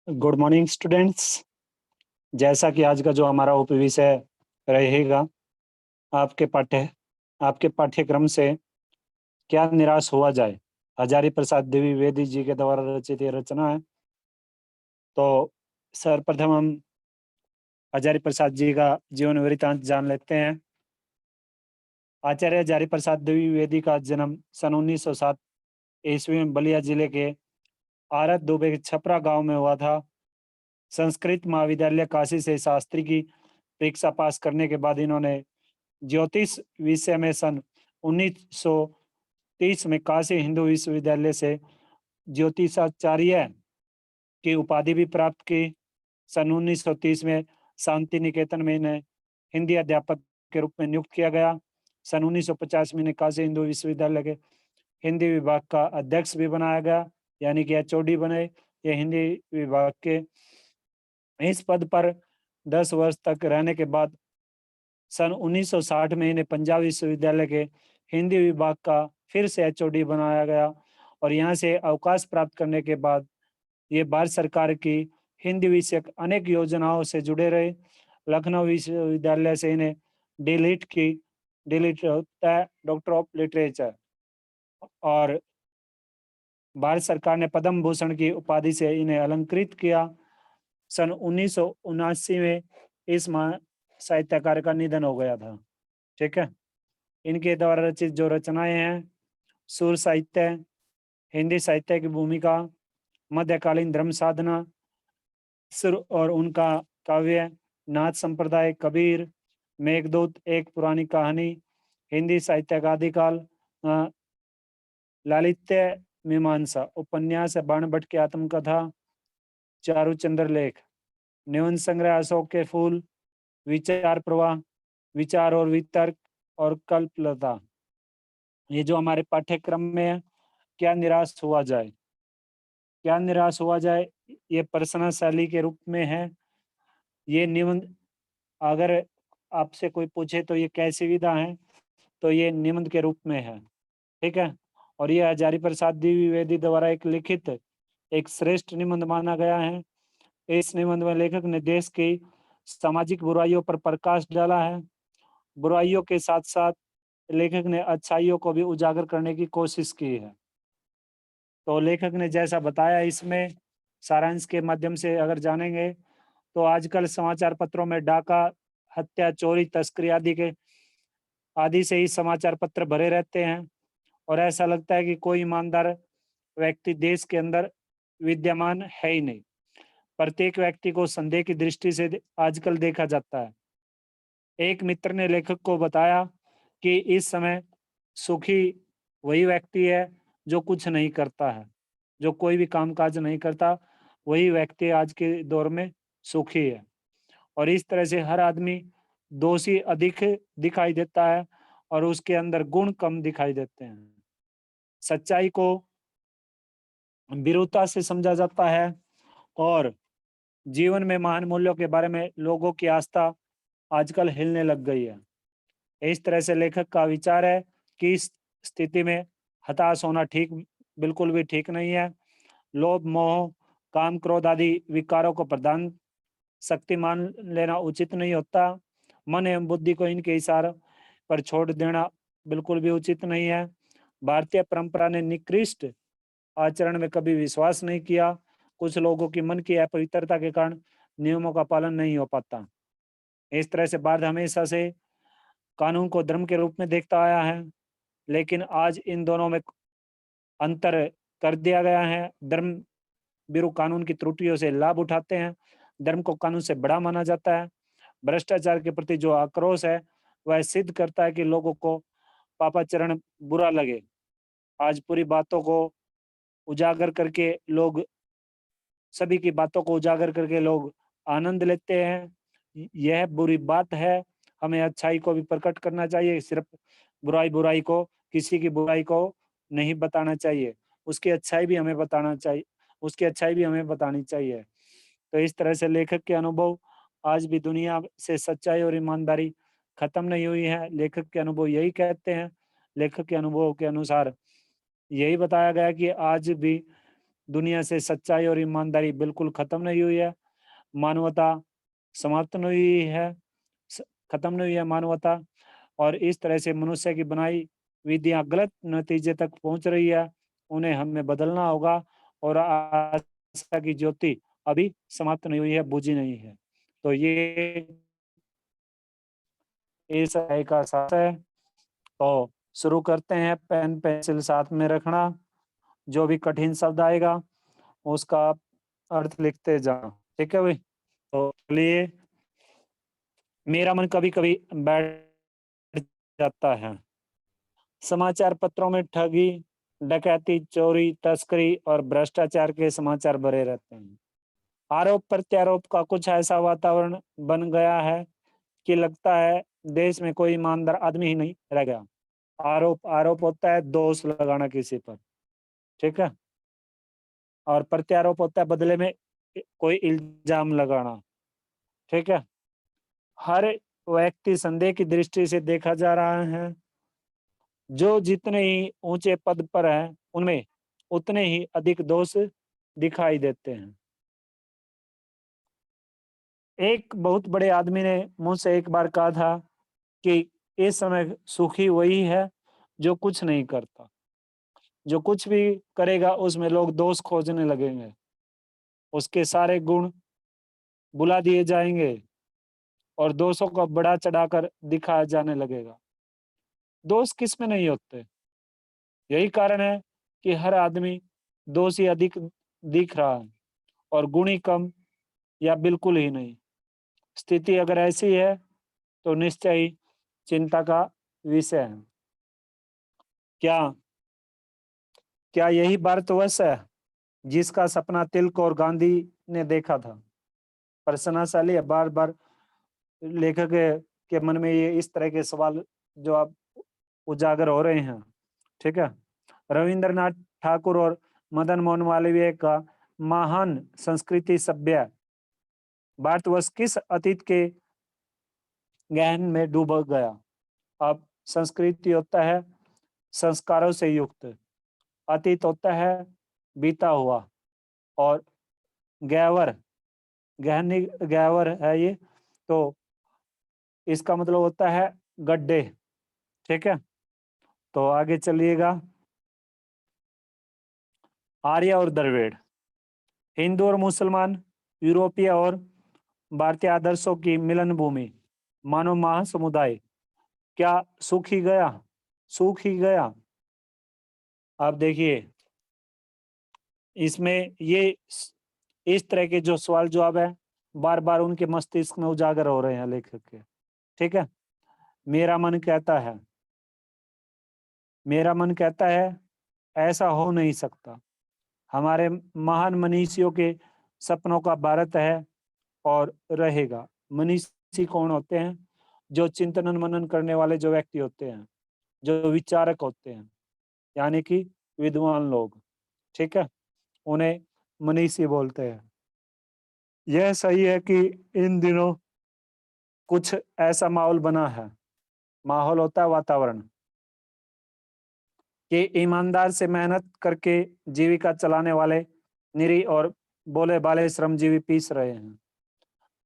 Good morning students. जैसा कि आज का जो हमारा उपविषय रहेगा, आपके पाठ्यक्रम से क्या निराश हुआ जाए, हजारी प्रसाद द्विवेदी जी के द्वारा रचित ये रचना है। तो सर्वप्रथम हम हजारी प्रसाद जी का जीवन वृत्तांत जान लेते हैं। आचार्य हजारी प्रसाद द्विवेदी का जन्म सन 1907 ईस्वी में बलिया जिले के आरत दुबे के छपरा गांव में हुआ था। संस्कृत महाविद्यालय काशी से शास्त्री की परीक्षा पास करने के बाद इन्होंने ज्योतिष विषय में सन 1930 में काशी हिंदू विश्वविद्यालय से ज्योतिषाचार्य की उपाधि भी प्राप्त की। सन 1930 में शांति निकेतन में इन्हें हिंदी अध्यापक के रूप में नियुक्त किया गया। सन 1950 में इन्हें काशी हिंदू विश्वविद्यालय के हिंदी विभाग का अध्यक्ष भी बनाया गया, यानी कि HOD बने ये हिंदी विभाग के। इस पद पर 10 वर्ष तक रहने के बाद सन 1960 में इन्हें पंजाब विश्वविद्यालय के हिंदी विभाग का फिर से HOD बनाया गया और यहाँ से अवकाश प्राप्त करने के बाद ये भारत सरकार की हिंदी विषयक अनेक योजनाओं से जुड़े रहे। लखनऊ विश्वविद्यालय से इन्हें डिलीट होता है डॉक्टर ऑफ लिटरेचर, और भारत सरकार ने पद्म भूषण की उपाधि से इन्हें अलंकृत किया। सन 1979 में इस साहित्यकार का निधन हो गया था। ठीक है, इनके द्वारा रचित जो रचनाएं हैं, सुर साहित्य, हिंदी साहित्य की भूमिका, मध्यकालीन धर्म साधना, सुर और उनका काव्य, नाथ संप्रदाय, कबीर, मेघदूत, एक पुरानी कहानी, हिंदी साहित्य का आदिकाल, लालित्य मीमांसा, उपन्यास बाण भट्ट की आत्मकथा, चारुचंद्र लेख, निबंध संग्रह अशोक के फूल, विचार प्रवाह, विचार और वितर्क और कल्पलता। ये जो हमारे पाठ्यक्रम में है, क्या निराश हुआ जाए, क्या निराश हुआ जाए, ये प्रश्न शैली के रूप में है। ये निबंध, अगर आपसे कोई पूछे तो ये कैसी विधा है, तो ये निबंध के रूप में है। ठीक है, और ये हजारी प्रसाद द्विवेदी द्वारा एक लिखित एक श्रेष्ठ निबंध माना गया है। इस निबंध में लेखक ने देश की सामाजिक बुराइयों पर प्रकाश डाला है। बुराइयों के साथ साथ लेखक ने अच्छाइयों को भी उजागर करने की कोशिश की है। तो लेखक ने जैसा बताया, इसमें सारांश के माध्यम से अगर जानेंगे तो आजकल समाचार पत्रों में डाका, हत्या, चोरी, तस्करी आदि से ही समाचार पत्र भरे रहते हैं और ऐसा लगता है कि कोई ईमानदार व्यक्ति देश के अंदर विद्यमान है ही नहीं। प्रत्येक व्यक्ति को संदेह की दृष्टि से आजकल देखा जाता है। एक मित्र ने लेखक को बताया कि इस समय सुखी वही व्यक्ति है जो कुछ नहीं करता है, जो कोई भी कामकाज नहीं करता, वही व्यक्ति आज के दौर में सुखी है। और इस तरह से हर आदमी दोषी अधिक दिखाई देता है और उसके अंदर गुण कम दिखाई देते हैं। सच्चाई को विरूपता से समझा जाता है और जीवन में महान मूल्यों के बारे में लोगों की आस्था आजकल हिलने लग गई है। इस तरह से लेखक का विचार है कि इस स्थिति में हताश होना बिल्कुल भी ठीक नहीं है। लोभ, मोह, काम, क्रोध आदि विकारों को प्रधान शक्ति मान लेना उचित नहीं होता। मन एवं बुद्धि को इनके इशारों पर छोड़ देना बिल्कुल भी उचित नहीं है। भारतीय परंपरा ने निकृष्ट आचरण में कभी विश्वास नहीं किया। कुछ लोगों की मन की अपवित्रता के कारण नियमों का पालन नहीं हो पाता। इस तरह से भारत हमेशा से कानून को धर्म के रूप में देखता आया है, लेकिन आज इन दोनों में अंतर कर दिया गया है। धर्म बिरु कानून की त्रुटियों से लाभ उठाते हैं। धर्म को कानून से बड़ा माना जाता है। भ्रष्टाचार के प्रति जो आक्रोश है वह सिद्ध करता है कि लोगों को पापाचरण बुरा लगे। आज पूरी बातों को उजागर करके लोग सभी की बातों को उजागर करके लोग आनंद लेते हैं। यह बुरी बात है। हमें अच्छाई को भी प्रकट करना चाहिए, सिर्फ बुराई को, किसी की बुराई को नहीं बताना चाहिए, उसकी अच्छाई भी हमें बताना चाहिए, उसकी अच्छाई भी हमें बतानी चाहिए। तो इस तरह से लेखक के अनुभव, आज भी दुनिया से सच्चाई और ईमानदारी खत्म नहीं हुई है। लेखक के अनुभव यही कहते हैं। लेखक के अनुभव के अनुसार यही बताया गया कि आज भी दुनिया से सच्चाई और ईमानदारी बिल्कुल खत्म नहीं हुई है, मानवता समाप्त नहीं हुई है, खत्म नहीं हुई है मानवता, और इस तरह से मनुष्य की बनाई विधियां गलत नतीजे तक पहुंच रही है, उन्हें हमें बदलना होगा, और आशा की ज्योति अभी समाप्त नहीं हुई है, बुझी नहीं है। तो ये इस का साथ है। तो शुरू करते हैं, पेन पेंसिल साथ में रखना, जो भी कठिन शब्द आएगा उसका आप अर्थ लिखते जाना, ठीक है भाई। तो चलिए, मेरा मन कभी कभी बैठ जाता है। समाचार पत्रों में ठगी, डकैती, चोरी, तस्करी और भ्रष्टाचार के समाचार भरे रहते हैं। आरोप प्रत्यारोप का कुछ ऐसा वातावरण बन गया है कि लगता है देश में कोई ईमानदार आदमी ही नहीं रह गया। आरोप आरोप होता है दोष लगाना किसी पर, ठीक है, और प्रत्यारोप होता है बदले में कोई इल्जाम लगाना, ठीक है। हर व्यक्ति संदेह की दृष्टि से देखा जा रहा है। जो जितने ही ऊंचे पद पर है उनमें उतने ही अधिक दोष दिखाई देते हैं। एक बहुत बड़े आदमी ने मुझसे एक बार कहा था कि इस समय सुखी वही है जो कुछ नहीं करता। जो कुछ भी करेगा उसमें लोग दोष खोजने लगेंगे, उसके सारे गुण बुला दिए जाएंगे और दोषों को बढ़ा चढ़ाकर दिखाया जाने लगेगा। दोष किस में नहीं होते। यही कारण है कि हर आदमी दोषी अधिक दिख रहा है और गुणी कम या बिल्कुल ही नहीं। स्थिति अगर ऐसी है तो निश्चय ही चिंता का विषय है। क्या क्या यही भारतवर्ष है जिसका सपना तिलक और गांधी ने देखा था? प्रश्नशाली है, बार बार लेखक के मन में ये इस तरह के सवाल जो आप उजागर हो रहे हैं, ठीक है। रविंद्रनाथ ठाकुर और मदन मोहन मालवीय का महान संस्कृति सभ्य भारतवर्ष किस अतीत के गहन में डूब गया? अब संस्कृति होता है संस्कारों से युक्त, अतीत होता है बीता हुआ, और गैवर गहन गैवर है ये, तो इसका मतलब होता है गड्ढे, ठीक है। तो आगे चलिएगा। आर्य और द्रविड़, हिंदू और मुसलमान, यूरोपीय और भारतीय आदर्शों की मिलन भूमि, मानव महासमुदाय, क्या सूख ही गया? सूख ही गया। आप देखिए, इसमें ये इस तरह के जो सवाल जवाब है बार बार उनके मस्तिष्क में उजागर हो रहे हैं लेखक के, ठीक है। मेरा मन कहता है, मेरा मन कहता है ऐसा हो नहीं सकता। हमारे महान मनीषियों के सपनों का भारत है और रहेगा। मनीषी कौन होते हैं? जो चिंतन मनन करने वाले जो व्यक्ति होते हैं, जो विचारक होते हैं, यानी कि विद्वान लोग, ठीक है, उन्हें मनीषी बोलते हैं। यह सही है कि इन दिनों कुछ ऐसा माहौल बना है, माहौल होता है वातावरण, कि ईमानदार से मेहनत करके जीविका चलाने वाले निरी और बोले बाले श्रमजीवी पीस रहे हैं।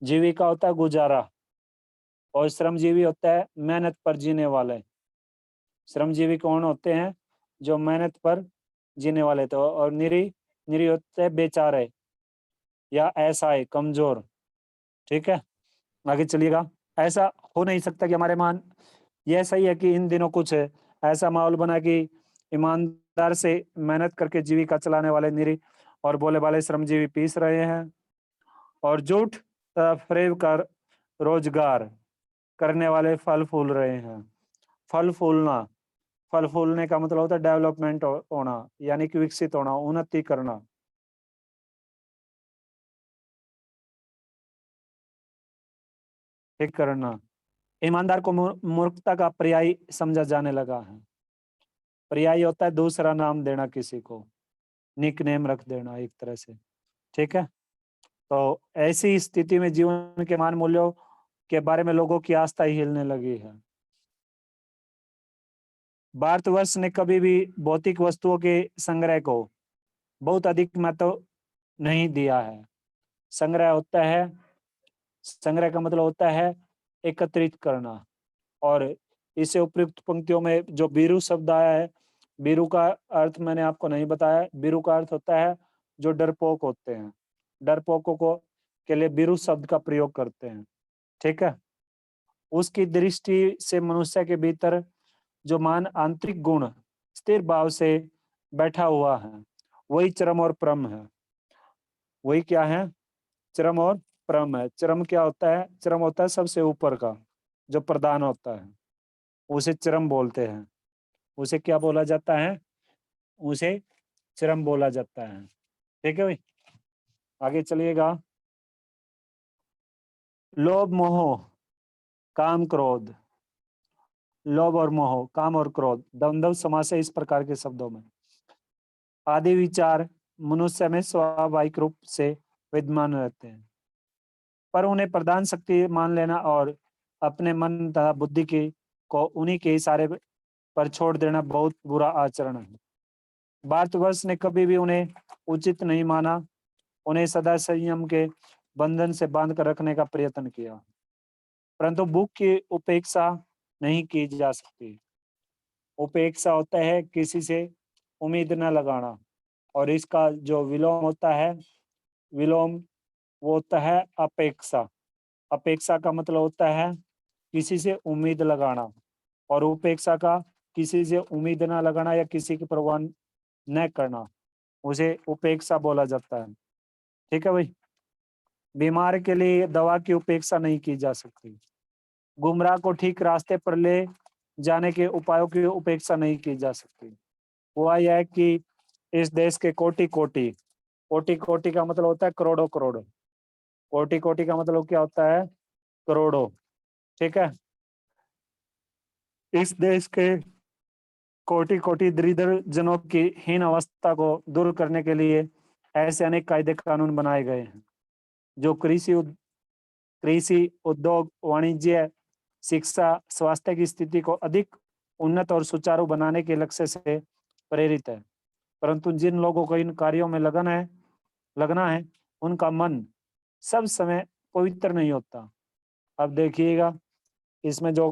जीविका होता है गुजारा और श्रमजीवी होता है मेहनत पर जीने वाले। श्रमजीवी कौन होते हैं? जो मेहनत पर जीने वाले, तो और निरी निरी होते हैं बेचारे या ऐसा है कमजोर, ठीक है। आगे चलिएगा। ऐसा हो नहीं सकता कि हमारे मान, यह सही है कि इन दिनों कुछ ऐसा माहौल बना कि ईमानदार से मेहनत करके जीविका चलाने वाले निरी और बोले वाले श्रमजीवी पीस रहे हैं, और झूठ फरेब कर रोजगार करने वाले फल फूल रहे हैं। फल फूलना, फल फूलने का मतलब होता है डेवलपमेंट होना, यानी कि विकसित होना, उन्नति करना, ठीक करना। ईमानदार को मूर्खता का पर्याय समझा जाने लगा है। पर्याय होता है दूसरा नाम देना, किसी को निक नेम रख देना एक तरह से, ठीक है। तो ऐसी स्थिति में जीवन के मान मूल्यों के बारे में लोगों की आस्था ही हिलने लगी है। भारतवर्ष ने कभी भी भौतिक वस्तुओं के संग्रह को बहुत अधिक महत्व नहीं दिया है। संग्रह होता है, संग्रह का मतलब होता है एकत्रित करना। और इसे उपयुक्त पंक्तियों में जो बीरू शब्द आया है, बीरू का अर्थ मैंने आपको नहीं बताया। बीरू का अर्थ होता है जो डरपोक होते हैं, डरपोकों को के लिए बीरू शब्द का प्रयोग करते हैं। ठीक है। उसकी दृष्टि से मनुष्य के भीतर जो मान आंतरिक गुण स्थिर भाव से बैठा हुआ है, वही चरम और परम है। वही क्या है? चरम और परम है। चरम क्या होता है? चरम होता है सबसे ऊपर का, जो प्रधान होता है, उसे चरम बोलते हैं। उसे क्या बोला जाता है? उसे चरम बोला जाता है। ठीक है भाई, आगे चलिएगा। लोभ मोह काम क्रोध, लोभ और मोह, काम और क्रोध द्वंद्व समास है इस प्रकार के शब्दों में। आदि विचार मनुष्य में स्वाभाविक रूप से विद्यमान रहते हैं, पर उन्हें प्रधान शक्ति मान लेना और अपने मन तथा बुद्धि की को उन्हीं के इशारे पर छोड़ देना बहुत बुरा आचरण है। भारतवर्ष ने कभी भी उन्हें उचित नहीं माना, उन्हें सदा संयम के बंधन से बांध कर रखने का प्रयत्न किया, परंतु भूख की उपेक्षा नहीं की जा सकती। उपेक्षा होता है किसी से उम्मीद न लगाना, और इसका जो विलोम होता है, विलोम वो होता है अपेक्षा। अपेक्षा का मतलब होता है किसी से उम्मीद लगाना, और उपेक्षा का किसी से उम्मीद ना लगाना या किसी की परवाह न करना, उसे उपेक्षा बोला जाता है। ठीक है भाई। बीमार के लिए दवा की उपेक्षा नहीं की जा सकती। गुमराह को ठीक रास्ते पर ले जाने के उपायों की उपेक्षा नहीं की जा सकती। हुआ यह है कि इस देश के कोटि कोटि, कोटि कोटि का मतलब होता है करोड़ों करोड़, कोटि कोटि का मतलब क्या होता है? करोड़ों। ठीक है। इस देश के कोटि कोटि दरिद्र जनों की हीन अवस्था को दूर करने के लिए ऐसे अनेक कायदे कानून बनाए गए हैं, जो कृषि, उद्योग, वाणिज्य, शिक्षा, स्वास्थ्य की स्थिति को अधिक उन्नत और सुचारू बनाने के लक्ष्य से प्रेरित है। परंतु जिन लोगों को इन कार्यों में लगना है, उनका मन सब समय पवित्र नहीं होता। अब देखिएगा, इसमें जो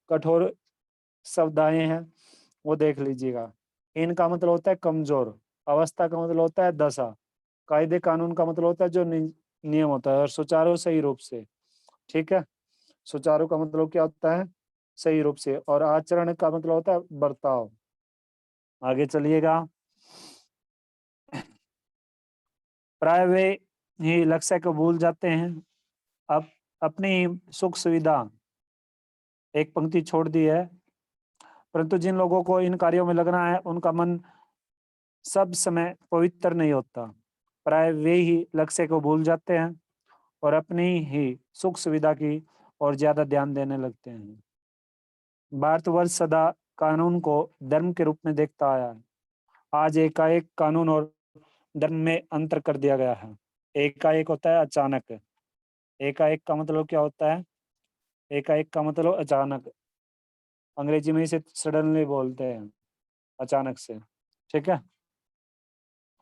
कठोर शब्द आए हैं वो देख लीजिएगा। इनका मतलब होता है कमजोर, अवस्था का मतलब होता है दशा, कायदे कानून का मतलब होता है जो नियम होता है, और सुचारू सही रूप से। ठीक है। सुचारू का मतलब क्या होता है? सही रूप से। और आचरण का मतलब होता है बर्ताव। आगे चलिएगा। प्राय वे ही लक्ष्य को भूल जाते हैं। अब अपनी सुख सुविधा एक पंक्ति छोड़ दी है, परंतु जिन लोगों को इन कार्यों में लगना है, उनका मन सब समय पवित्र नहीं होता। प्राय वे ही लक्ष्य को भूल जाते हैं और अपनी ही सुख सुविधा की और ज्यादा ध्यान देने लगते हैं। भारतवर्ष सदा कानून को धर्म के रूप में देखता आया है। आज एकाएक कानून और धर्म में अंतर कर दिया गया है। एकाएक होता है अचानक। एकाएक का मतलब क्या होता है? एकाएक का मतलब अचानक, अंग्रेजी में इसे सडनली बोलते हैं, अचानक से। ठीक है।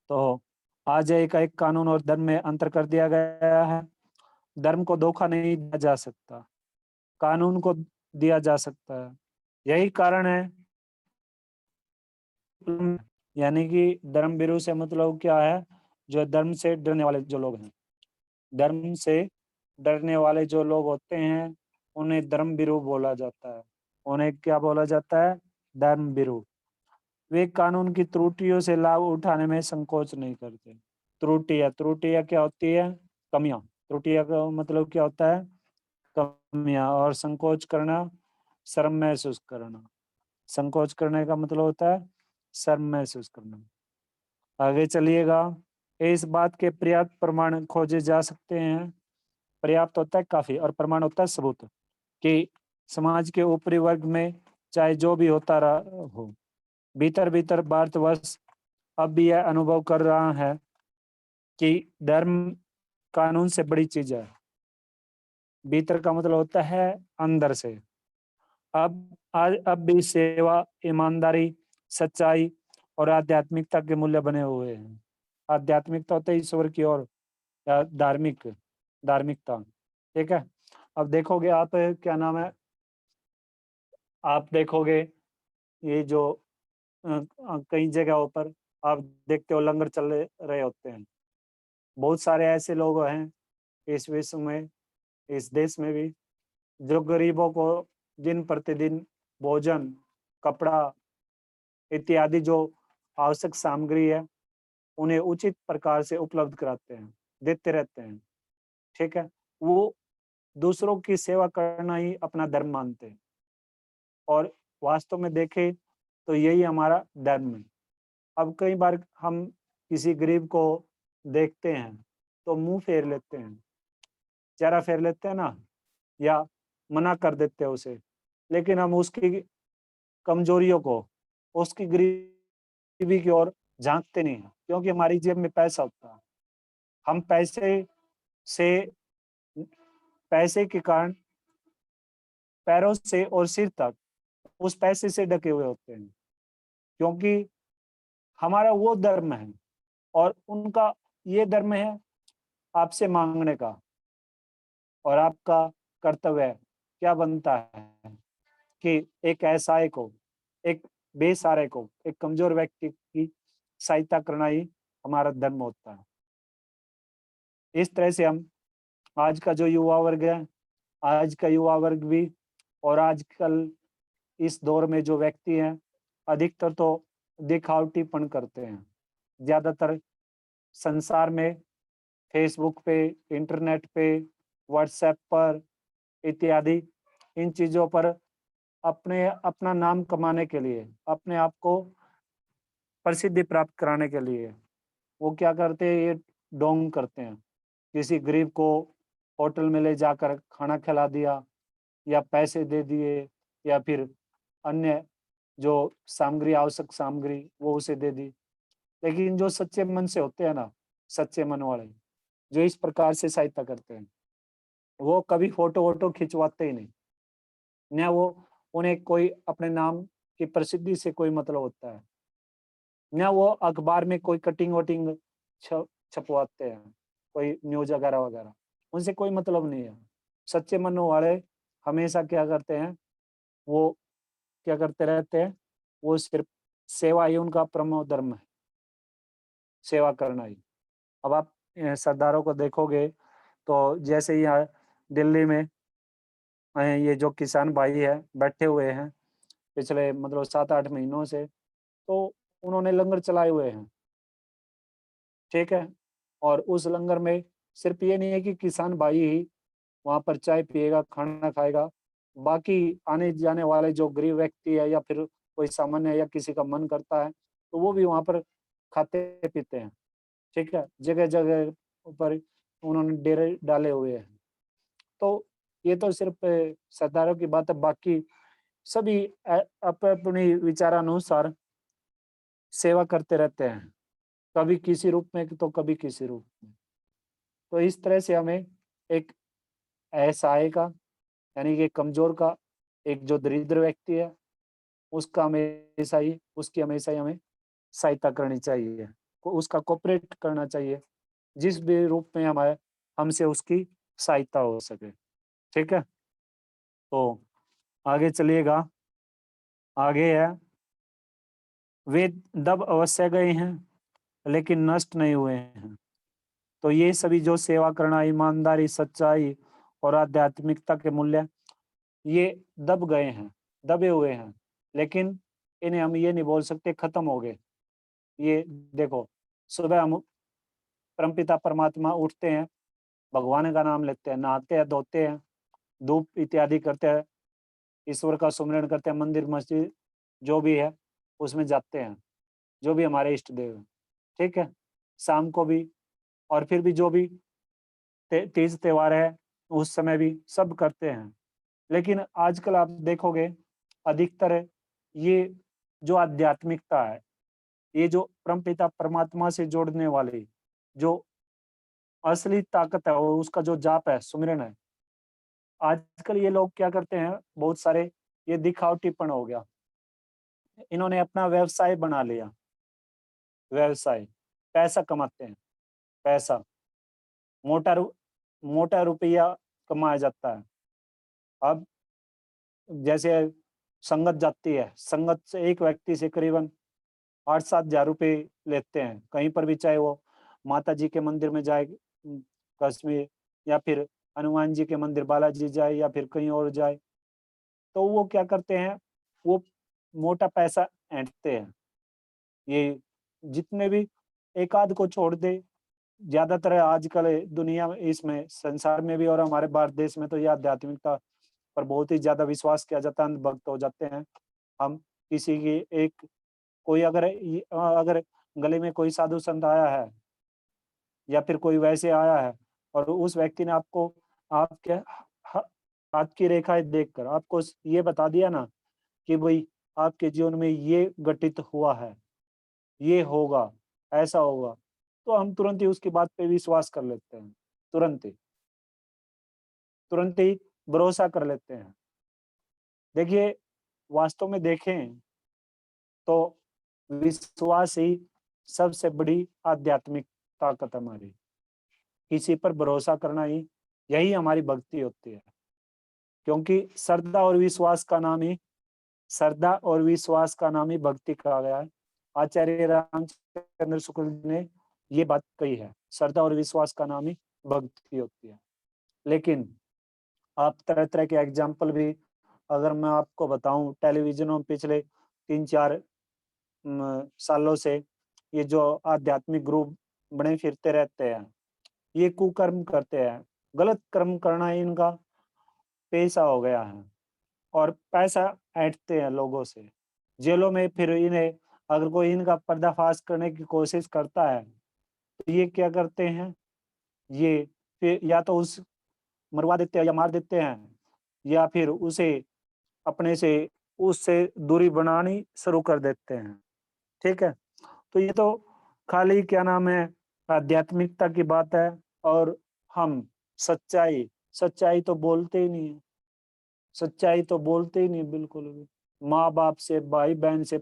तो आज एकाएक कानून और धर्म में अंतर कर दिया गया है। धर्म को धोखा नहीं दिया जा सकता, कानून को दिया जा सकता है। यही कारण है, यानी कि धर्म विरोध से मतलब क्या है? जो धर्म से डरने वाले जो लोग हैं, धर्म से डरने वाले जो लोग होते हैं, उन्हें धर्म विरोध बोला जाता है। उन्हें क्या बोला जाता है? धर्म विरोध। वे कानून की त्रुटियों से लाभ उठाने में संकोच नहीं करते। त्रुटियां क्या होती है? कमियां। त्रुटियां का मतलब क्या होता है? कमियां। और संकोच करना, शर्म महसूस करना। संकोच करने का मतलब होता है शर्म महसूस करना। आगे चलिएगा। इस बात के पर्याप्त प्रमाण खोजे जा सकते हैं। पर्याप्त होता है काफी, और प्रमाण होता है सबूत, कि समाज के ऊपरी वर्ग में चाहे जो भी होता रहा हो, भीतर भीतर भारतवर्ष अब भी यह अनुभव कर रहा है कि धर्म कानून से बड़ी चीज है। भीतर का मतलब होता है अंदर से। अब भी सेवा, ईमानदारी, सच्चाई और आध्यात्मिकता के मूल्य बने हुए हैं। आध्यात्मिकता होता है ईश्वर की ओर, या धार्मिकता। ठीक है। अब देखोगे आप, क्या नाम है, आप देखोगे ये जो कई जगहों पर आप देखते हो लंगर चल रहे होते हैं। बहुत सारे ऐसे लोग हैं इस विश्व में, इस देश में भी, जो गरीबों को दिन प्रतिदिन भोजन, कपड़ा इत्यादि जो आवश्यक सामग्री है उन्हें उचित प्रकार से उपलब्ध कराते हैं, देते रहते हैं। ठीक है। वो दूसरों की सेवा करना ही अपना धर्म मानते हैं, और वास्तव में देखें तो यही हमारा धर्म है। अब कई बार हम किसी गरीब को देखते हैं तो मुंह फेर लेते हैं, चेहरा फेर लेते हैं ना, या मना कर देते हैं उसे, लेकिन हम उसकी कमजोरियों को, उसकी गरीबी की ओर झांकते नहीं हैं, क्योंकि हमारी जेब में पैसा होता है। हम से पैसे के कारण पैरों से और सिर तक उस पैसे से ढके हुए होते हैं, क्योंकि हमारा वो धर्म है और उनका ये धर्म है आपसे मांगने का। और आपका कर्तव्य क्या बनता है कि एक असहाय को, एक बेसहारे को, एक कमजोर व्यक्ति की सहायता करना ही हमारा धर्म होता है। इस तरह से हम आज का जो युवा वर्ग है, आज का युवा वर्ग भी, और आजकल इस दौर में जो व्यक्ति हैं, अधिकतर तो दिखावटीपन करते हैं। ज्यादातर संसार में फेसबुक पे, इंटरनेट पे, व्हाट्सएप पर इत्यादि इन चीजों पर अपना नाम कमाने के लिए, अपने आप को प्रसिद्धि प्राप्त कराने के लिए वो क्या करते हैं, ये डोंग करते हैं। किसी गरीब को होटल में ले जाकर खाना खिला दिया, या पैसे दे दिए, या फिर अन्य जो सामग्री, आवश्यक सामग्री वो उसे दे दी। लेकिन जो सच्चे मन से होते हैं ना, सच्चे मन वाले जो इस प्रकार से सहायता करते हैं, वो कभी फोटो वोटो खिंचवाते ही नहीं। न वो, उन्हें कोई अपने नाम की प्रसिद्धि से कोई मतलब होता है, न वो अखबार में कोई कटिंग वटिंग छपवाते हैं, कोई न्यूज वगैरह वगैरह, उनसे कोई मतलब नहीं है। सच्चे मन वाले हमेशा क्या करते हैं, वो क्या करते रहते हैं, वो सिर्फ सेवा ही उनका परम धर्म है, सेवा करना ही। अब आप सरदारों को देखोगे तो जैसे ही यहाँ दिल्ली में ये जो किसान भाई है बैठे हुए हैं पिछले मतलब 7-8 महीनों से, तो उन्होंने लंगर चलाए हुए हैं। ठीक है। और उस लंगर में सिर्फ ये नहीं है कि किसान भाई ही वहां पर चाय पिएगा, खाना खाएगा, बाकी आने जाने वाले जो गरीब व्यक्ति है, या फिर कोई सामान्य, या किसी का मन करता है तो वो भी वहां पर खाते पीते हैं। ठीक है। जगह जगह पर उन्होंने डेरे डाले हुए हैं। तो ये तो सिर्फ सरदारों की बात है, बाकी सभी अपनी विचारानुसार सेवा करते रहते हैं, कभी किसी रूप में तो कभी किसी रूप में। तो इस तरह से हमें एक असहाय का, यानी कि कमजोर का, एक जो दरिद्र व्यक्ति है उसकी हमेशा ही हमें सहायता करनी चाहिए, उसका कोऑपरेट करना चाहिए, जिस भी रूप में हमारे हमसे उसकी सहायता हो सके। ठीक है। तो आगे चलिएगा। आगे है, वे दब अवश्य गए हैं लेकिन नष्ट नहीं हुए हैं। तो ये सभी जो सेवा करना, ईमानदारी, सच्चाई और आध्यात्मिकता के मूल्य, ये दब गए हैं, दबे हुए हैं, लेकिन इन्हें हम ये नहीं बोल सकते खत्म हो गए। ये देखो, सुबह हम परमपिता परमात्मा उठते हैं, भगवान का नाम लेते हैं, नहाते हैं, धोते हैं, धूप इत्यादि करते हैं, ईश्वर का सुमिरन करते हैं, मंदिर मस्जिद जो भी है उसमें जाते हैं, जो भी हमारे इष्ट देव हैं। ठीक है। शाम को भी, और फिर भी जो भी तीज त्योहार है उस समय भी सब करते हैं। लेकिन आजकल आप देखोगे अधिकतर ये जो आध्यात्मिकता है, ये जो परमपिता परमात्मा से जोड़ने वाली जो असली ताकत है, और उसका जो जाप है, सुमिरन है, आजकल ये लोग क्या करते हैं, बहुत सारे, ये दिखावटीपन हो गया, इन्होंने अपना व्यवसाय बना लिया। व्यवसाय, पैसा कमाते हैं, पैसा, मोटा रुपया कमाया जाता है। अब जैसे संगत जाती है, संगत से एक व्यक्ति से करीबन 8-7 हज़ार रुपए लेते हैं, कहीं पर भी, चाहे वो माता जी के मंदिर में जाए कश्मीर, या फिर हनुमान जी के मंदिर बालाजी जाए, या फिर कहीं और जाए, तो वो क्या करते हैं, वो मोटा पैसा ऐंठते हैं। ये जितने भी, एक आध को छोड़ दे, ज्यादातर आजकल दुनिया में, इसमें संसार में भी और हमारे भारत देश में तो ये आध्यात्मिकता पर बहुत ही ज्यादा विश्वास किया जाता है, अंधभक्त हो जाते हैं हम। किसी की एक कोई अगर गले में कोई साधु संत आया है, या फिर कोई वैसे आया है, और उस व्यक्ति ने आपको आपके हाथ की रेखाएं देखकर आपको ये बता दिया ना कि भाई आपके जीवन में ये घटित हुआ है, ये होगा, ऐसा होगा, तो हम तुरंत ही उसकी बात पे विश्वास कर लेते हैं, तुरंत ही भरोसा कर लेते हैं। देखिए, वास्तव में देखें तो विश्वास ही सबसे बड़ी आध्यात्मिक ताकत हमारी, किसी पर भरोसा करना ही, यही हमारी भक्ति होती है। क्योंकि श्रद्धा और विश्वास का नाम ही भक्ति कहा गया है। आचार्य रामचंद्र शुक्ल ने ये बात कही है, श्रद्धा और विश्वास का नाम ही भक्ति होती है। लेकिन आप तरह तरह के एग्जाम्पल भी अगर मैं आपको बताऊं, टेलीविजन में पिछले 3-4 सालों से ये जो आध्यात्मिक ग्रुप बने फिरते रहते हैं, ये कुकर्म करते हैं, गलत कर्म करना ही इनका पेशा हो गया है, और पैसा ऐंठते हैं लोगों से। जेलों में फिर इन्हें, अगर कोई इनका पर्दाफाश करने की कोशिश करता है, तो ये क्या करते हैं, ये फिर या तो उस मरवा देते हैं या मार देते हैं, या फिर उसे अपने से उससे दूरी बनानी शुरू कर देते हैं। ठीक है, तो ये तो खाली क्या नाम है, आध्यात्मिकता की बात है, और हम सच्चाई सच्चाई तो बोलते ही नहीं है, सच्चाई तो बोलते ही नहीं बिल्कुल भी। माँ बाप से, भाई बहन से,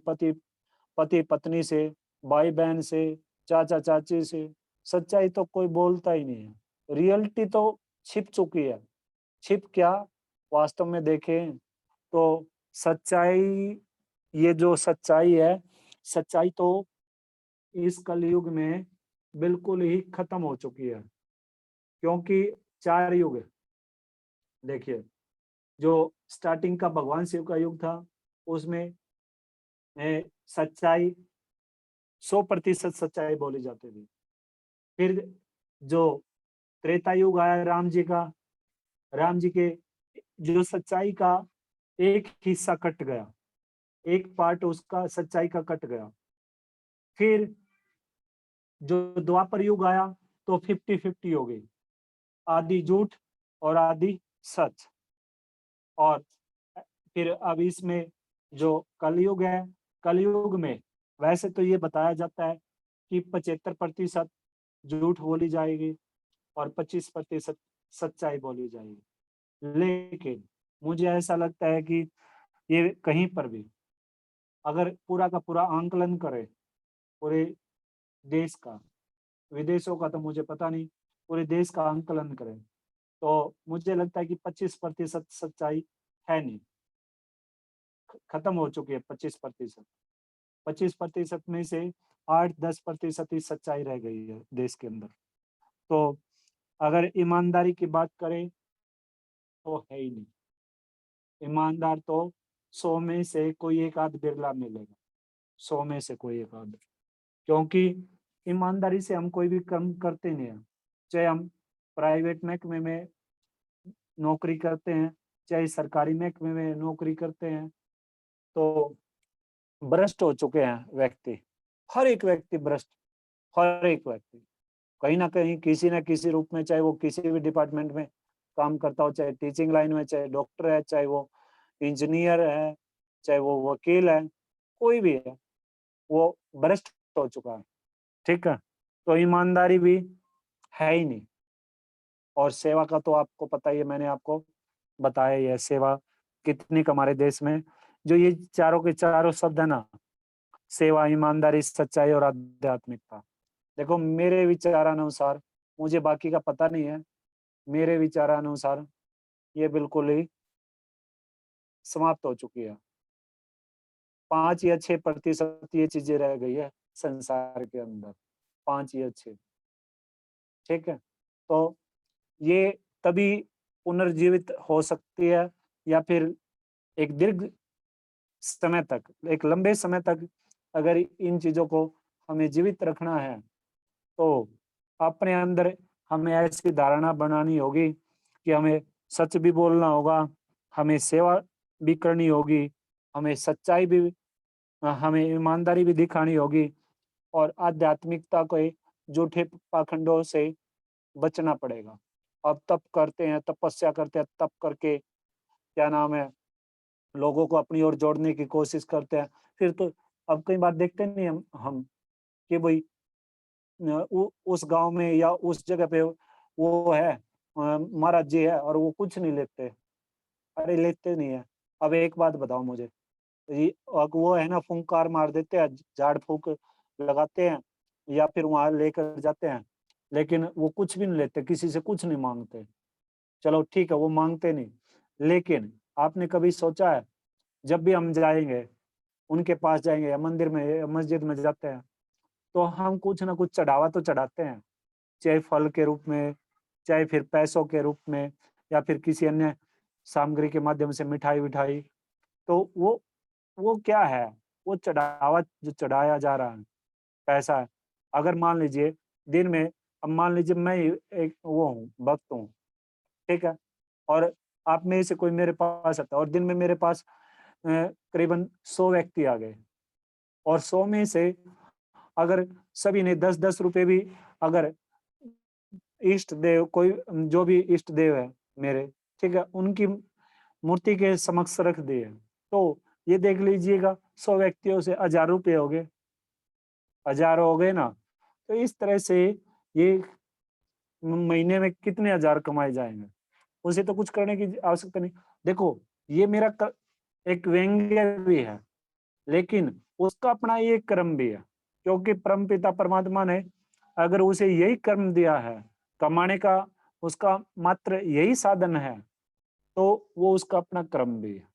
पति पत्नी से, भाई बहन से, चाचा चाची से, सच्चाई तो कोई बोलता ही नहीं है। रियलिटी तो छिप चुकी है। छिप क्या, वास्तव में देखें तो सच्चाई, ये जो सच्चाई है, सच्चाई तो इस कलयुग में बिल्कुल ही खत्म हो चुकी है। क्योंकि 4 युग है। देखिए, जो स्टार्टिंग का भगवान शिव का युग था, उसमें सच्चाई 100% सच्चाई बोली जाती थी। फिर जो त्रेता युग आया राम जी के जो सच्चाई का एक हिस्सा कट गया, एक पार्ट उसका सच्चाई का कट गया। फिर जो द्वापर युग आया तो 50-50 हो गई, आधी झूठ और आधी सच। और फिर अब इसमें जो कलयुग है, कलयुग में वैसे तो ये बताया जाता है कि 75% झूठ बोली जाएगी और 25% सच्चाई बोली जाएगी। लेकिन मुझे ऐसा लगता है कि ये कहीं पर भी अगर पूरा का पूरा आंकलन करें, पूरे देश का, विदेशों का तो मुझे पता नहीं, पूरे देश का आंकलन करें, तो मुझे लगता है कि 25% सच्चाई है नहीं, खत्म हो चुकी है। 25% में से 8-10% ही सच्चाई रह गई है देश के अंदर। तो अगर ईमानदारी की बात करें तो है ही नहीं। ईमानदार तो 100 में से कोई एक आध बिरला मिलेगा, 100 में से कोई एक आध। क्योंकि ईमानदारी से हम कोई भी काम करते नहीं है, चाहे हम प्राइवेट महकमे में नौकरी करते हैं, चाहे सरकारी महकमे में नौकरी करते हैं, तो भ्रष्ट हो चुके हैं व्यक्ति। हर एक व्यक्ति भ्रष्ट, हर एक व्यक्ति कहीं ना कहीं, किसी न किसी रूप में, चाहे वो किसी भी डिपार्टमेंट में काम करता हो, चाहे टीचिंग लाइन में, चाहे डॉक्टर है, चाहे वो इंजीनियर है, चाहे वो वकील है, कोई भी है, वो भ्रष्ट हो चुका है। ठीक है, तो ईमानदारी भी है ही नहीं। और सेवा का तो आपको पता ही है, मैंने आपको बताया ही है, सेवा कितनी हमारे देश में, जो ये चारों के चारों शब्द है ना, सेवा, ईमानदारी, सच्चाई और आध्यात्मिकता। देखो मेरे विचारानुसार, मुझे बाकी का पता नहीं है, मेरे विचारानुसार ये बिल्कुल ही समाप्त हो चुकी है। 5 या 6% ये चीजें रह गई है संसार के अंदर, 5 या 6, ठीक है? तो ये तभी पुनर्जीवित हो सकती है, या फिर एक दीर्घ समय तक, एक लंबे समय तक अगर इन चीजों को हमें जीवित रखना है, तो अपने अंदर हमें ऐसी धारणा बनानी होगी कि हमें सच भी बोलना होगा, हमें सेवा भी करनी होगी, हमें सच्चाई भी, हमें ईमानदारी भी दिखानी होगी, और आध्यात्मिकता के झूठे पाखंडों से बचना पड़ेगा। अब तप करते हैं, तपस्या करते हैं, तप करके क्या नाम है, लोगों को अपनी ओर जोड़ने की कोशिश करते हैं। फिर तो अब कई बार देखते नहीं हम कि भाई उस गांव में या उस जगह पे वो है, महाराज जी है, और वो कुछ नहीं लेते। अरे लेते नहीं है। अब एक बात बताओ मुझे, ये अब वो है ना, फुंकार मार देते हैं, झाड़ फूक लगाते हैं, या फिर वहां लेकर जाते हैं, लेकिन वो कुछ भी नहीं लेते, किसी से कुछ नहीं मांगते। चलो ठीक है, वो मांगते नहीं, लेकिन आपने कभी सोचा है, जब भी हम जाएंगे, उनके पास जाएंगे या मंदिर में या मस्जिद में जाते हैं, तो हम कुछ ना कुछ चढ़ावा तो चढ़ाते हैं, चाहे फल के रूप में, चाहे फिर पैसों के रूप में, या फिर किसी अन्य सामग्री के माध्यम से, मिठाई विठाई। तो वो क्या है, वो चढ़ावा जो चढ़ाया जा रहा है, पैसा है। अगर मान लीजिए दिन में, अब मान लीजिए मैं एक वो हूँ, भक्त हूँ, ठीक है, और आप में से कोई मेरे पास आता है, और दिन में मेरे पास करीबन 100 व्यक्ति आ गए, और 100 में से अगर सभी ने 10-10 रुपए भी, अगर इष्ट देव, कोई जो भी इष्ट देव है मेरे, ठीक है, उनकी मूर्ति के समक्ष रख दिए, तो ये देख लीजिएगा 100 व्यक्तियों से 1000 रुपये हो गए, 1000 हो गए ना। तो इस तरह से ये महीने में कितने हजार कमाए जाएंगे, उसे तो कुछ करने की आवश्यकता नहीं। देखो ये मेरा एक व्यंग्य भी है, लेकिन उसका अपना एक कर्म भी है, क्योंकि परमपिता परमात्मा ने अगर उसे यही कर्म दिया है, कमाने का उसका मात्र यही साधन है, तो वो उसका अपना कर्म भी है,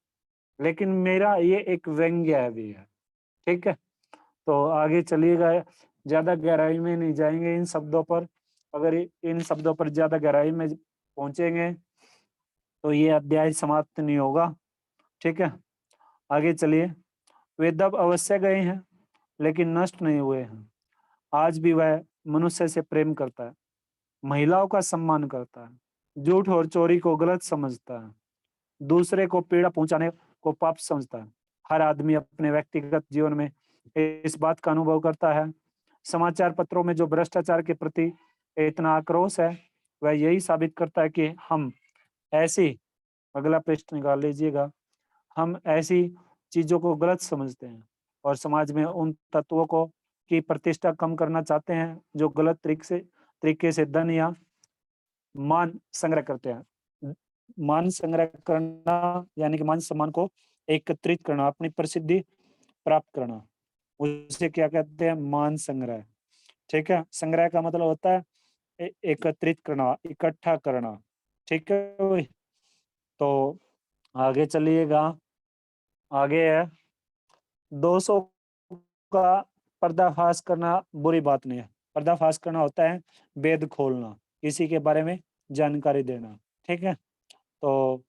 लेकिन मेरा ये एक व्यंग्य भी है, ठीक है? तो आगे चलिएगा, ज्यादा गहराई में नहीं जाएंगे इन शब्दों पर। अगर इन शब्दों पर ज्यादा गहराई में पहुंचेंगे तो ये अध्याय समाप्त नहीं होगा, ठीक है? आगे चलिए। वे दब अवश्य गए हैं, लेकिन नष्ट नहीं हुए हैं। आज भी वह मनुष्य से प्रेम करता है, महिलाओं का सम्मान करता है, झूठ और चोरी को गलत समझता है, दूसरे को पीड़ा पहुंचाने को पाप समझता है। हर आदमी अपने व्यक्तिगत जीवन में इस बात का अनुभव करता है। समाचार पत्रों में जो भ्रष्टाचार के प्रति इतना आक्रोश है, वह यही साबित करता है कि हम ऐसी, अगला पृष्ठ निकाल लीजिएगा, हम ऐसी चीजों को गलत समझते हैं और समाज में उन तत्वों को की प्रतिष्ठा कम करना चाहते हैं जो गलत तरीके से धन या मान संग्रह करते हैं। मान संग्रह करना यानी कि मान सम्मान को एकत्रित करना, अपनी प्रसिद्धि प्राप्त करना, उसे क्या कहते हैं? मान संग्रह, ठीक है? संग्रह का मतलब होता है एकत्रित करना, इकट्ठा करना, ठीक है भाई? तो आगे चलिएगा, आगे है 200 का पर्दाफाश करना बुरी बात नहीं है। पर्दाफाश करना होता है वेद खोलना, किसी के बारे में जानकारी देना, ठीक है? तो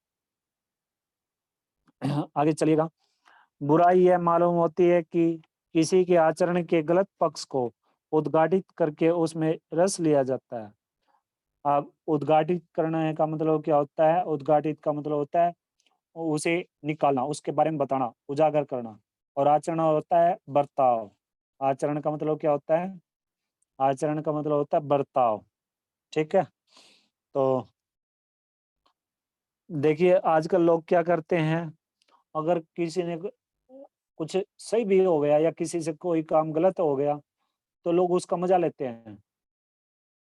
आगे चलिएगा। बुराई यह मालूम होती है कि किसी के आचरण के गलत पक्ष को उद्घाटित करके उसमें रस लिया जाता है। अब उद्घाटित करने का मतलब क्या होता है? उद्घाटित का मतलब होता है उसे निकालना, उसके बारे में बताना, उजागर करना। और आचरण होता है बर्ताव। आचरण का मतलब क्या होता है? आचरण का मतलब होता है बर्ताव, ठीक है? तो देखिए आजकल लोग क्या करते हैं, अगर किसी ने कुछ सही भी हो गया या किसी से कोई काम गलत हो गया, तो लोग उसका मजा लेते हैं,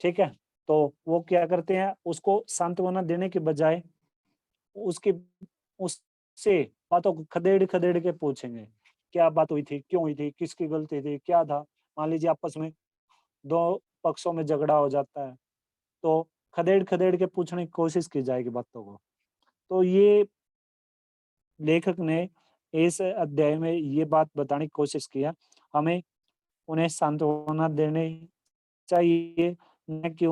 ठीक है? तो वो क्या करते हैं, उसको सांत्वना देने के बजाय उसके उससे बातों को खदेड़ खदेड़ के पूछेंगे क्या बात हुई थी, क्यों हुई थी, किसकी गलती थी, क्या था। मान लीजिए आपस में 2 पक्षों में झगड़ा हो जाता है, तो खदेड़-खदेड़ के पूछने की कोशिश की जाएगी बातों को। तो ये लेखक ने इस अध्याय में ये बात बताने की कोशिश की है, हमें उन्हें सांत्वना देनी चाहिए, न कि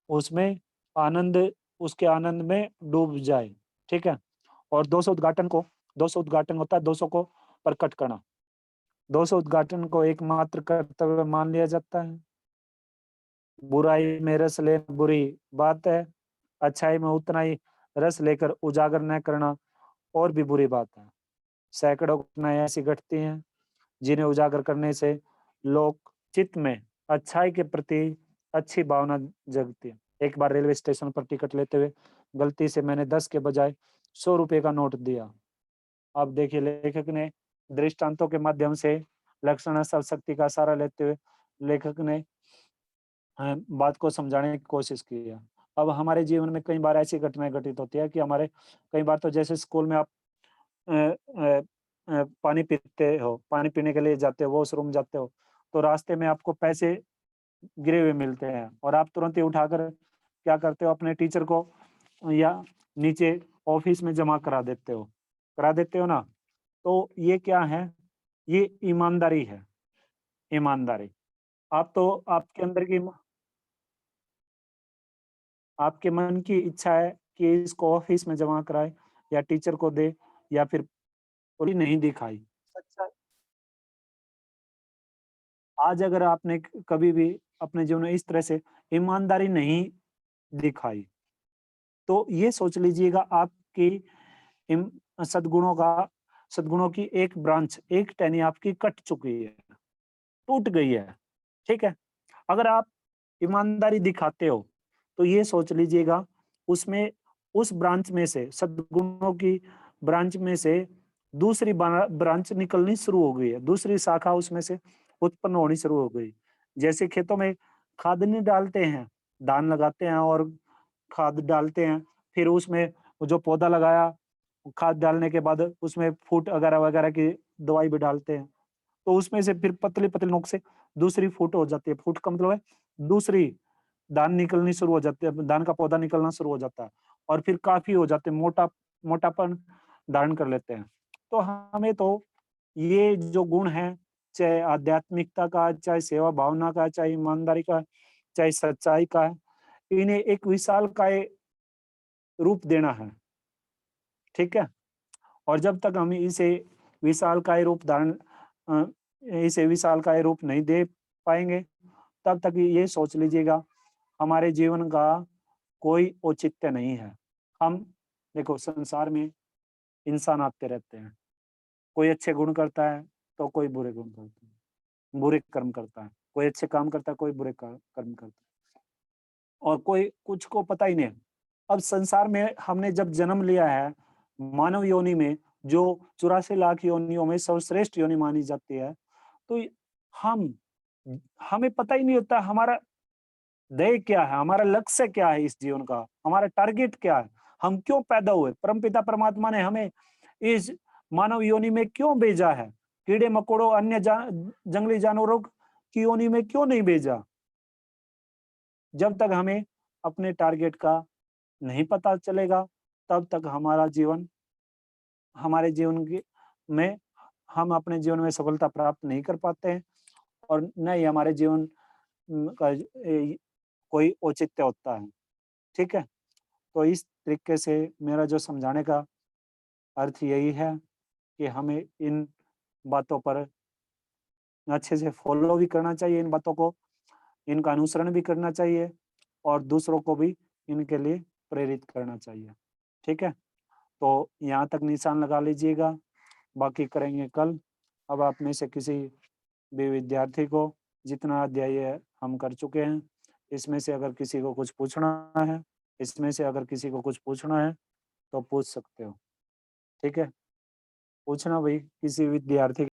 उसमें आनंद उसके आनंद में डूब जाए, ठीक है? और दोष उद्घाटन होता है दोषों को प्रकट करना। दोष उद्घाटन को एकमात्र कर्तव्य मान लिया जाता है। बुराई में रस लेना बुरी बात है, अच्छाई में उतना ही रस लेकर उजागर न करना और भी बुरी बात है। सैकड़ों घटनाएँ ऐसी घटती हैं, जिन्हें उजागर करने से लोग चित्त में अच्छाई के प्रति अच्छी भावना जगती है। एक बार रेलवे स्टेशन पर टिकट लेते हुए गलती से मैंने 10 के बजाय 100 रुपए का नोट दिया। अब देखिए लेखक ने दृष्टांतों के माध्यम से लक्षण शक्ति का सहारा लेते हुए लेखक ने बात को समझाने की कोशिश की है। अब हमारे जीवन में कई बार ऐसी घटनाएँ घटित होती है कि हमारे कई बार तो जैसे स्कूल में आप अ पानी पीते हो, पानी पीने के लिए जाते हो, वॉशरूम जाते हो, तो रास्ते में आपको पैसे गिरे हुए मिलते हैं और आप तुरंत ही उठाकर क्या करते हो अपने टीचर को या नीचे ऑफिस में जमा करा देते हो ना? तो ये क्या है? ये ईमानदारी है, ईमानदारी। आप तो आपके मन की इच्छा है कि इसको ऑफिस में जमा कराएँ या टीचर को दे या फिर पूरी नहीं दिखाई। सच्चा आज अगर आपने कभी भी अपने जीवन में इस तरह से ईमानदारी नहीं दिखाई, तो ये सोच लीजिएगा आपकी इम सद्गुणों का सद्गुणों की एक ब्रांच, एक टहनी आपकी कट चुकी है, टूट गई है, ठीक है? अगर आप ईमानदारी दिखाते हो, तो ये सोच लीजिएगा उसमें उस ब्रांच में से सद्गुणों की ब्रांच में से दूसरी ब्रांच निकलनी शुरू हो गई है, दूसरी शाखा उसमें से उत्पन्न होनी शुरू हो गई। जैसे खेतों में खाद नहीं डालते हैं, धान लगाते हैं और खाद डालते हैं, फिर उसमें वो जो पौधा लगाया, खाद डालने के बाद उसमें फूट वगैरह-वगैरह की दवाई भी डालते हैं। तो उसमें से फिर पतली-पतली नोक से दूसरी फूट हो जाती है। फूट का मतलब है दूसरी दान निकलनी शुरू हो जाती है, दान का पौधा निकलना शुरू हो जाता है और फिर काफ़ी हो जाते हैं, मोटापन धारण कर लेते हैं। तो हमें तो ये जो गुण हैं, चाहे आध्यात्मिकता का, चाहे सेवा भावना का, चाहे ईमानदारी का, चाहे सच्चाई का है, इन्हें एक विशालकाय रूप देना है, ठीक है? और जब तक हम विशालकाय रूप धारण अ, इसे विशालकाय रूप नहीं दे पाएँगे, तब तक ये सोच लीजिएगा हमारे जीवन का कोई औचित्य नहीं है। हम देखो संसार में इंसान आते रहते हैं, कोई अच्छे गुण करता है, तो कोई बुरे गुण करता है, बुरे कर्म करता है, कोई अच्छे काम करता है, कोई बुरे कर्म करता है और कोई कुछ को पता ही नहीं है। अब संसार में हमने जब जन्म लिया है, मानव योनि में जो 84 लाख योनियों में सर्वश्रेष्ठ योनि मानी जाती है, तो हम हमें पता ही नहीं होता हमारा ध्येय क्या है, हमारा लक्ष्य क्या है इस जीवन का, हमारा टारगेट क्या है, हम क्यों पैदा हुए? परमपिता परमात्मा ने हमें इस मानव योनि में क्यों भेजा है? कीड़े-मकोड़ों अन्य जंगली जानवरों की योनि में क्यों नहीं भेजा? जब तक हमें अपने टारगेट का नहीं पता चलेगा, तब तक हमारे जीवन की में हम अपने जीवन में सफलता प्राप्त नहीं कर पाते हैं और न ही हमारे जीवन का कोई औचित्य होता है, ठीक है? तो इस तरीके से मेरा जो समझाने का अर्थ यही है कि हमें इन बातों पर अच्छे से फॉलो भी करना चाहिए इन बातों को, इनका अनुसरण भी करना चाहिए और दूसरों को भी इनके लिए प्रेरित करना चाहिए, ठीक है? तो यहाँ तक निशान लगा लीजिएगा, बाकी करेंगे कल। अब आप में से किसी भी विद्यार्थी को जितना अध्याय है हम कर चुके हैं, इसमें से अगर किसी को कुछ पूछना है इसमें से अगर किसी को कुछ पूछना है, तो पूछ सकते हो, ठीक है? पूछना भई किसी विद्यार्थी